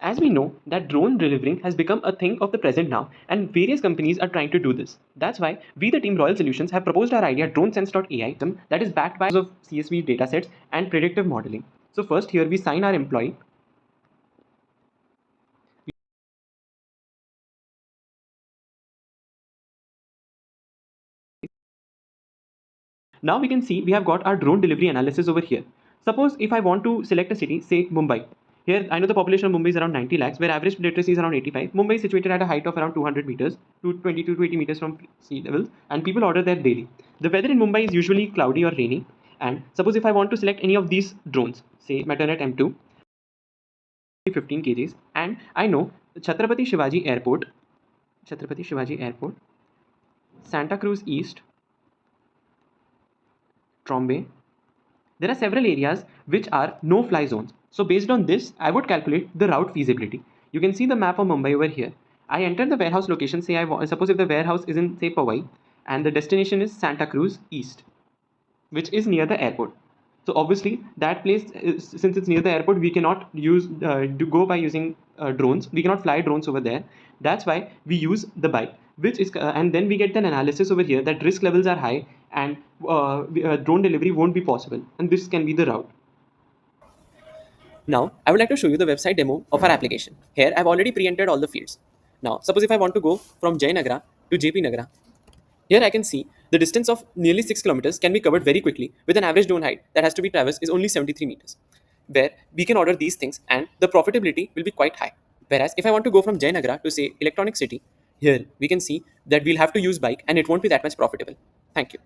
As we know that drone delivering has become a thing of the present now, and various companies are trying to do this. That's why we, the team Royal Solutions, have proposed our idea DroneSense.AI that is backed by of CSV datasets and predictive modeling. So first here we sign our employee. Now we can see we have got our drone delivery analysis over here. Suppose if I want to select a city, say Mumbai. Here, I know the population of Mumbai is around 90 lakhs, where average literacy is around 85. Mumbai is situated at a height of around 200 meters, to 22 to 80 meters from sea level, and people order there daily. The weather in Mumbai is usually cloudy or rainy. And suppose if I want to select any of these drones, say Meteornet M2, 15 kgs, and I know Chhatrapati Shivaji Airport, Santa Cruz East, Trombay. There are several areas which are no-fly zones. So based on this, I would calculate the route feasibility. You can see the map of Mumbai over here. I enter the warehouse location. Say suppose if the warehouse is in say Powai, and the destination is Santa Cruz East, which is near the airport. So obviously that place, since it's near the airport, we cannot use go by using drones. We cannot fly drones over there. That's why we use the bike, which is and then we get an analysis over here that risk levels are high and drone delivery won't be possible, and this can be the route. Now, I would like to show you the website demo of our application. Here, I've already pre-entered all the fields. Now, suppose if I want to go from Jayanagara to JP Nagara, here I can see the distance of nearly 6 kilometers can be covered very quickly with an average drone height that has to be traversed is only 73 meters, where we can order these things and the profitability will be quite high. Whereas if I want to go from Jayanagara to say Electronic City, here we can see that we'll have to use bike and it won't be that much profitable. Thank you.